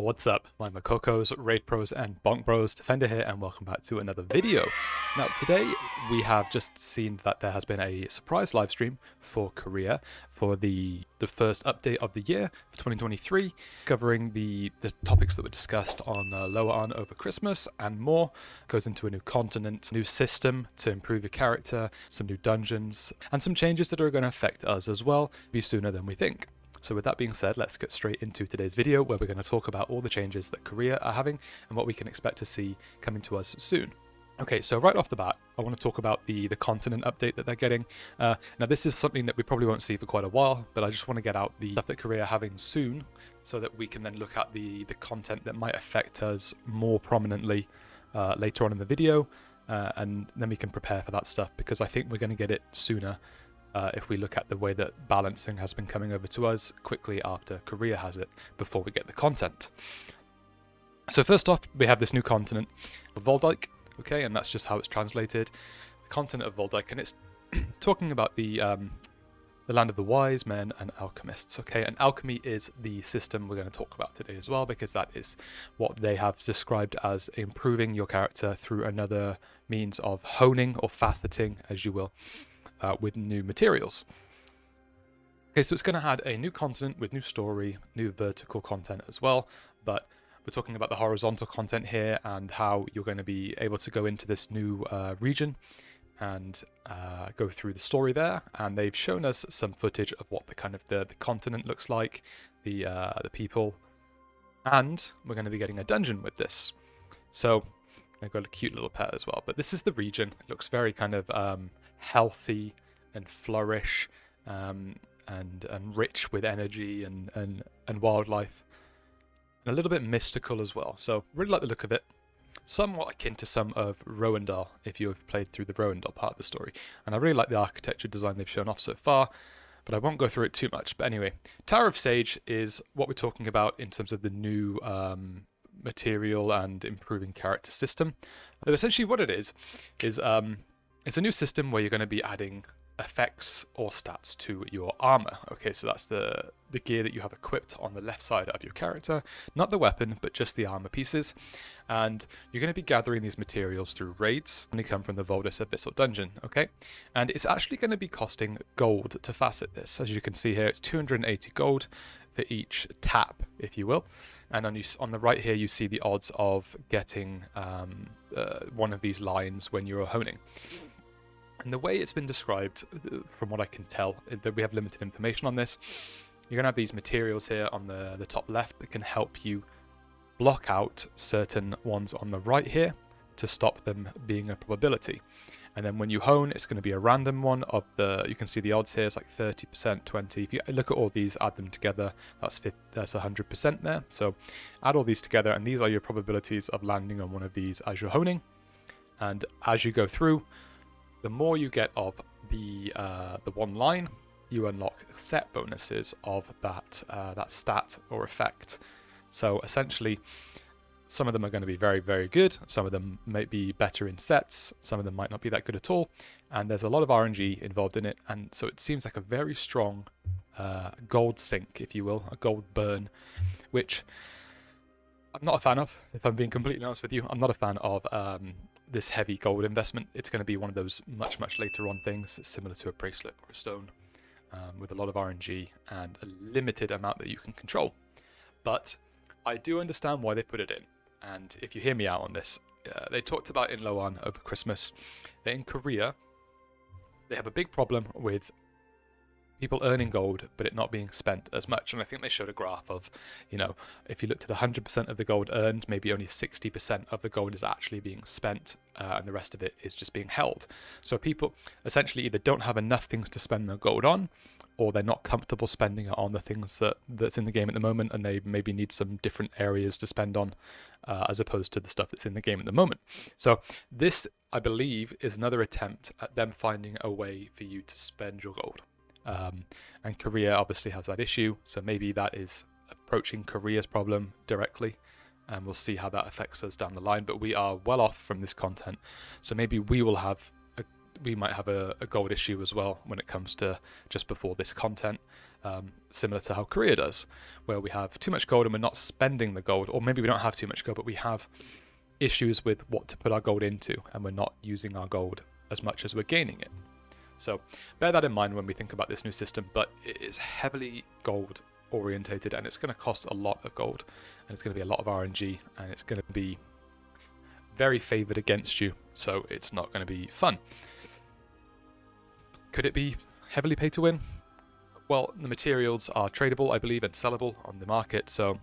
What's up, my Makokos, Raid Pros, and Bonk Bros, Defender here, and welcome back to another video. Now, today we have just seen that there has been a surprise live stream for Korea for the first update of the year for 2023, covering the topics that were discussed on Lower On over Christmas and more. Goes into a new continent, new system to improve your character, some new dungeons, and some changes that are going to affect us as well, be sooner than we think. So with that being said, let's get straight into today's video where we're going to talk about all the changes that Korea are having and what we can expect to see coming to us soon. Okay, so right off the bat, I want to talk about the continent update that they're getting. Now this is something that we probably won't see for quite a while, but I just want to get out the stuff that Korea are having soon so that we can then look at the content that might affect us more prominently later on in the video, and then we can prepare for that stuff because I think we're going to get it sooner. If we look at the way that balancing has been coming over to us quickly after Korea has it, before we get the content. So first off, we have this new continent of Voldyke, okay, and that's just how it's translated. The continent of Voldyke, and it's talking about the land of the wise men and alchemists, okay, and alchemy is the system we're going to talk about today as well, because that is what they have described as improving your character through another means of honing or faceting, as you will. With new materials. Okay, so it's going to add a new continent with new story, new vertical content as well, but we're talking about the horizontal content here and how you're going to be able to go into this new region and go through the story there. And they've shown us some footage of what the continent looks like, the people, and we're going to be getting a dungeon with this. So I've got a cute little pet as well, but this is the region. It looks very kind of healthy and flourish and rich with energy and wildlife, and a little bit mystical as well. So really like the look of it, somewhat akin to some of Roandel if you have played through the Roandel part of the story. And I really like the architecture design they've shown off so far, but I won't go through it too much. But anyway, Tower of Sage is what we're talking about in terms of the new material and improving character system. But essentially what it is it's a new system where you're going to be adding effects or stats to your armor. Okay, so that's the gear that you have equipped on the left side of your character, not the weapon, but just the armor pieces. And you're going to be gathering these materials through raids when they come from the Voldis Abyssal Dungeon, okay? And it's actually going to be costing gold to facet this. As you can see here, it's 280 gold for each tap, if you will. And on the right here, you see the odds of getting one of these lines when you're honing. And the way it's been described, from what I can tell, that we have limited information on this, you're going to have these materials here on the top left that can help you block out certain ones on the right here to stop them being a probability. And then when you hone, it's going to be a random one of you can see the odds here, it's like 30%, 20. If you look at all these, add them together, that's 100% there. So add all these together, and these are your probabilities of landing on one of these as you're honing. And as you go through, the more you get of the one line, you unlock set bonuses of that stat or effect. So essentially, some of them are going to be very, very good. Some of them might be better in sets. Some of them might not be that good at all. And there's a lot of RNG involved in it. And so it seems like a very strong gold sink, if you will, a gold burn, which I'm not a fan of, if I'm being completely honest with you. I'm not a fan of this heavy gold investment. It's going to be one of those much later on things, similar to a bracelet or a stone, with a lot of RNG and a limited amount that you can control. But I do understand why they put it in, and if you hear me out on this, they talked about in Loan over Christmas that in Korea they have a big problem with people earning gold, but it not being spent as much. And I think they showed a graph of, if you looked at 100% of the gold earned, maybe only 60% of the gold is actually being spent, and the rest of it is just being held. So people essentially either don't have enough things to spend their gold on, or they're not comfortable spending it on the things that's in the game at the moment, and they maybe need some different areas to spend on, as opposed to the stuff that's in the game at the moment. So this, I believe, is another attempt at them finding a way for you to spend your gold. And Korea obviously has that issue, so maybe that is approaching Korea's problem directly, and we'll see how that affects us down the line. But we are well off from this content, so maybe we will have we might have a gold issue as well when it comes to just before this content, similar to how Korea does, where we have too much gold and we're not spending the gold, or maybe we don't have too much gold, but we have issues with what to put our gold into, and we're not using our gold as much as we're gaining it. So bear that in mind when we think about this new system, but it is heavily gold orientated, and it's going to cost a lot of gold, and it's going to be a lot of RNG, and it's going to be very favored against you, so it's not going to be fun. Could it be heavily pay to win? Well, the materials are tradable, I believe, and sellable on the market, so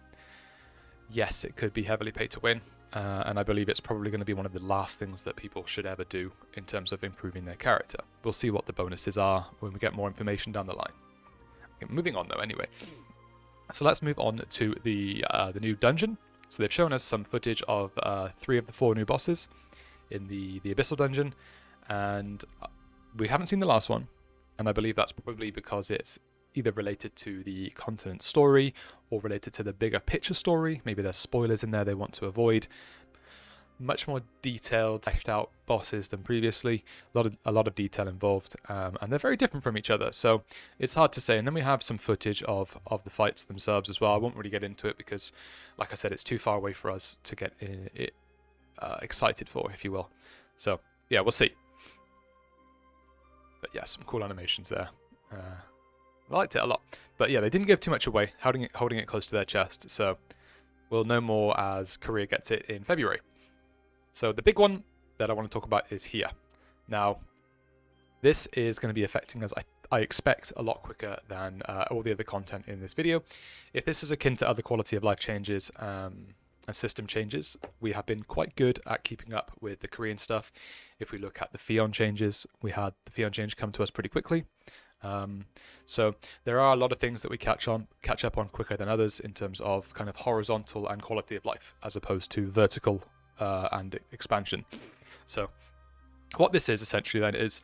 yes, it could be heavily pay to win, and I believe it's probably going to be one of the last things that people should ever do in terms of improving their character. We'll see what the bonuses are when we get more information down the line. Okay, moving on though, anyway. So let's move on to the new dungeon. So they've shown us some footage of 3 of the 4 new bosses in the Abyssal dungeon, and we haven't seen the last one, and I believe that's probably because it's either related to the continent story or related to the bigger picture story. Maybe there's spoilers in there they want to avoid. Much more detailed, fleshed out bosses than previously. A lot of detail involved, and they're very different from each other, so it's hard to say. And then we have some footage of the fights themselves as well. I won't really get into it because, like I said, it's too far away for us to get excited for, if you will. So yeah, we'll see. But yeah, some cool animations there. I liked it a lot. But yeah, they didn't give too much away, holding it close to their chest. So we'll know more as Korea gets it in February. So the big one that I want to talk about is here. Now, this is going to be affecting us, I expect, a lot quicker than all the other content in this video. If this is akin to other quality of life changes and system changes, we have been quite good at keeping up with the Korean stuff. If we look at the Fion changes, we had the Fion change come to us pretty quickly. So there are a lot of things that we catch up on quicker than others in terms of kind of horizontal and quality of life, as opposed to vertical and expansion. So what this is essentially then is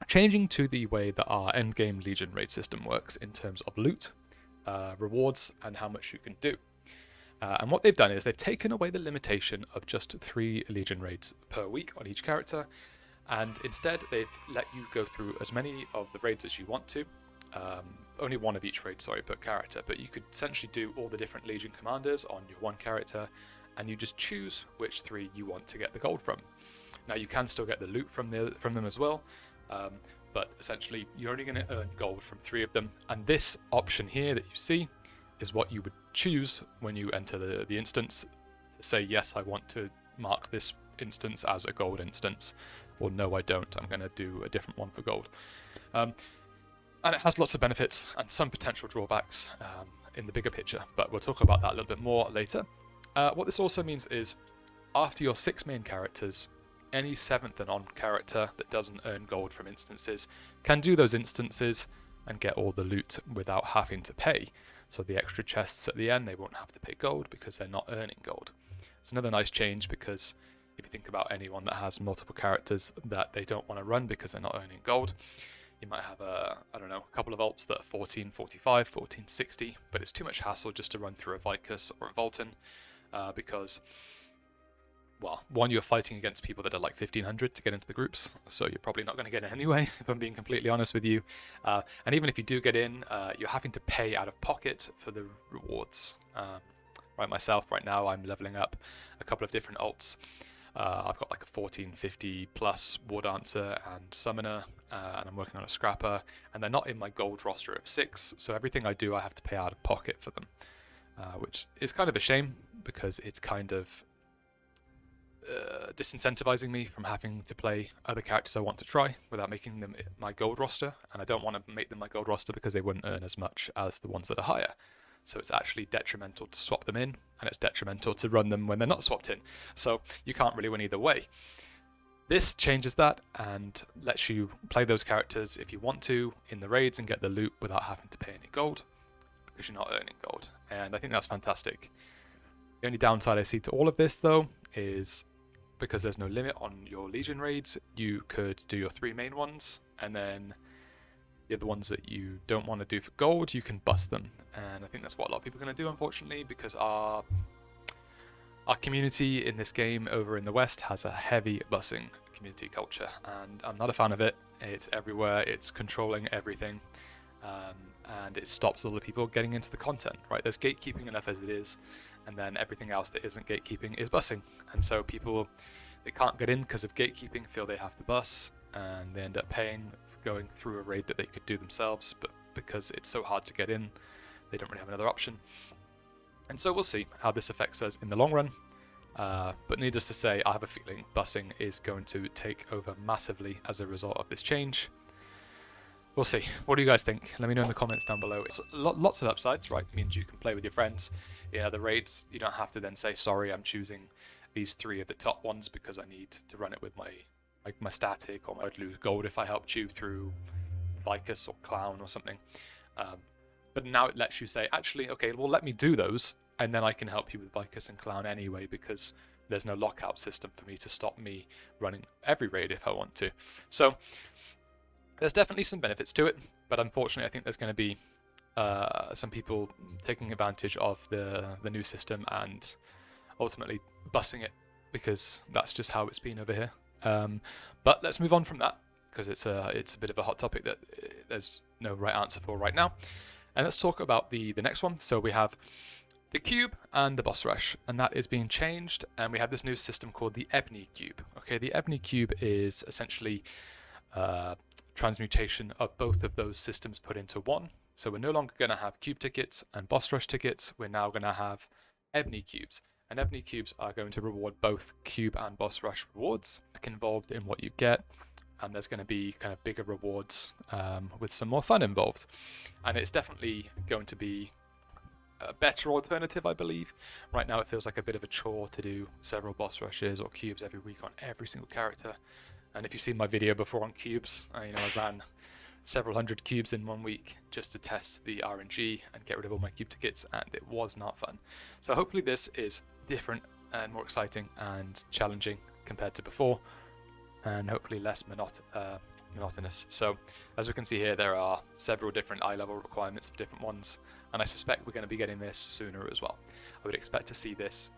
changing to the way that our endgame Legion raid system works in terms of loot, rewards, and how much you can do. And what they've done is they've taken away the limitation of just 3 Legion raids per week on each character, and instead they've let you go through as many of the raids as you want to. Only 1 of each raid, sorry, per character, but you could essentially do all the different Legion commanders on your 1 character, and you just choose which 3 you want to get the gold from. Now you can still get the loot from them as well, but essentially you're only going to earn gold from 3 of them, and this option here that you see is what you would choose when you enter the instance, to say yes, I want to mark this instance as a gold instance, or no, I don't, I'm going to do a different one for gold. And it has lots of benefits and some potential drawbacks in the bigger picture, but we'll talk about that a little bit more later. What this also means is, after your 6 main characters, any 7th and on character that doesn't earn gold from instances can do those instances and get all the loot without having to pay. So the extra chests at the end, they won't have to pay gold because they're not earning gold. It's another nice change, because if you think about anyone that has multiple characters that they don't want to run because they're not earning gold, you might have a couple of alts that are 1445, 1460, but it's too much hassle just to run through a Vicus or a Volton, because, well, 1, you're fighting against people that are like 1500 to get into the groups, so you're probably not going to get in anyway, if I'm being completely honest with you. And even if you do get in, you're having to pay out of pocket for the rewards. Myself, right now, I'm leveling up a couple of different alts. I've got like a 1450 plus War Dancer and Summoner, and I'm working on a Scrapper, and they're not in my gold roster of 6, so everything I do I have to pay out of pocket for them, which is kind of a shame, because it's kind of disincentivizing me from having to play other characters I want to try without making them my gold roster, and I don't want to make them my gold roster because they wouldn't earn as much as the ones that are higher. So it's actually detrimental to swap them in, and it's detrimental to run them when they're not swapped in. So you can't really win either way. This changes that and lets you play those characters if you want to in the raids and get the loot without having to pay any gold, because you're not earning gold. And I think that's fantastic. The only downside I see to all of this, though, is because there's no limit on your Legion raids, you could do your 3 main ones, and then the other ones that you don't want to do for gold, you can bust them. And I think that's what a lot of people are going to do, unfortunately, because our community in this game over in the West has a heavy bussing community culture, and I'm not a fan of it. It's everywhere, it's controlling everything, and it stops all the people getting into the content, right? There's gatekeeping enough as it is, and then everything else that isn't gatekeeping is bussing. And so people, they can't get in because of gatekeeping, feel they have to bus, and they end up paying for going through a raid that they could do themselves, but because it's so hard to get in, they don't really have another option. And so we'll see how this affects us in the long run. But needless to say, I have a feeling busing is going to take over massively as a result of this change. We'll see. What do you guys think? Let me know in the comments down below. It's lots of upsides, right? It means you can play with your friends in other raids. You don't have to then say, sorry, I'm choosing these 3 of the top ones because I need to run it with my static, or I'd lose gold if I helped you through Vicus or Clown or something. But now it lets you say, actually, okay, well, let me do those, and then I can help you with Vicus and Clown anyway, because there's no lockout system for me to stop me running every raid if I want to. So there's definitely some benefits to it, but unfortunately I think there's going to be some people taking advantage of the new system and ultimately busing it, because that's just how it's been over here. But let's move on from that, because it's a bit of a hot topic that there's no right answer for right now. And let's talk about the next one. So we have the cube and the boss rush, and that is being changed, and we have this new system called the Ebony cube. Okay, the Ebony cube is essentially transmutation of both of those systems put into one. So we're no longer going to have cube tickets and boss rush tickets, we're now going to have Ebony cubes. And Ebony cubes are going to reward both cube and boss rush rewards involved in what you get, and there's going to be kind of bigger rewards with some more fun involved. And it's definitely going to be a better alternative, I believe. Right now it feels like a bit of a chore to do several boss rushes or cubes every week on every single character. And if you've seen my video before on cubes, I ran several hundred cubes in 1 week just to test the RNG and get rid of all my cube tickets, and it was not fun. So hopefully this is different and more exciting and challenging compared to before, and hopefully less monotonous. So as we can see here, there are several different eye level requirements for different ones, and I suspect we're going to be getting this sooner as well. I would expect to see this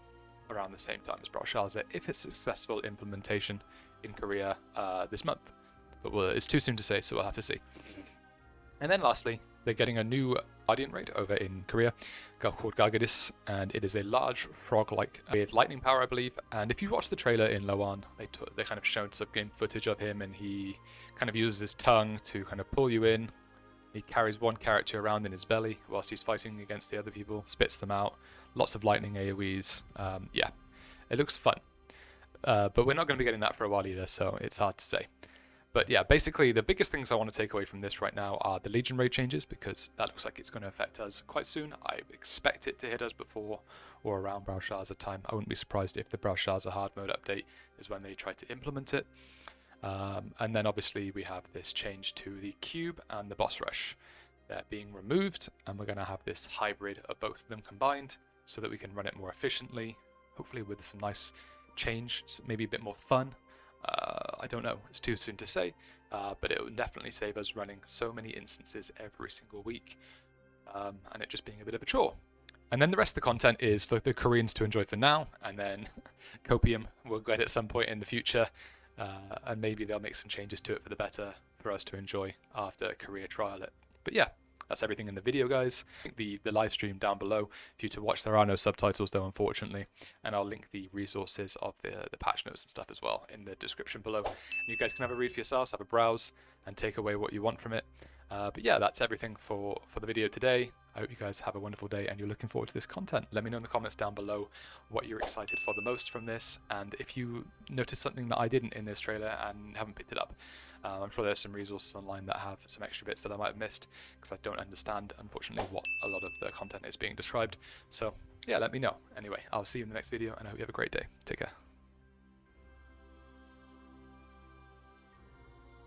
around the same time as Browshaza if it's a successful implementation in Korea this month, but it's too soon to say, so we'll have to see. And then lastly, they're getting a new Guardian raid over in Korea called Gargadis, and it is a large frog-like with lightning power, I believe. And if you watch the trailer in Loan, they kind of showed some game footage of him, and he kind of uses his tongue to kind of pull you in. He carries one character around in his belly whilst he's fighting against the other people, spits them out, lots of lightning AoEs. Yeah, it looks fun. But we're not going to be getting that for a while either, so it's hard to say. But yeah, basically the biggest things I want to take away from this right now are the Legion raid changes, because that looks like it's going to affect us quite soon. I expect it to hit us before or around Browshaza time. I wouldn't be surprised if the Browshaza hard mode update is when they try to implement it. And then obviously we have this change to the cube and the boss rush. They're being removed, and we're going to have this hybrid of both of them combined so that we can run it more efficiently, hopefully with some nice change, maybe a bit more fun. I don't know, it's too soon to say, but it will definitely save us running so many instances every single week, and it just being a bit of a chore. And then the rest of the content is for the Koreans to enjoy for now, and then Copium we'll get at some point in the future, and maybe they'll make some changes to it for the better for us to enjoy after Korea trial it. But yeah, that's everything in the video, guys. The live stream down below for you to watch. There are no subtitles though, unfortunately, and I'll link the resources of the patch notes and stuff as well in the description below. And you guys can have a read for yourselves, have a browse, and take away what you want from it. But yeah, that's everything for the video today. I hope you guys have a wonderful day and you're looking forward to this content. Let me know in the comments down below what you're excited for the most from this, and if you noticed something that I didn't in this trailer and haven't picked it up. I'm sure there's some resources online that have some extra bits that I might have missed, because I don't understand, unfortunately, what a lot of the content is being described. So yeah, let me know. Anyway, I'll see you in the next video, and I hope you have a great day. Take care.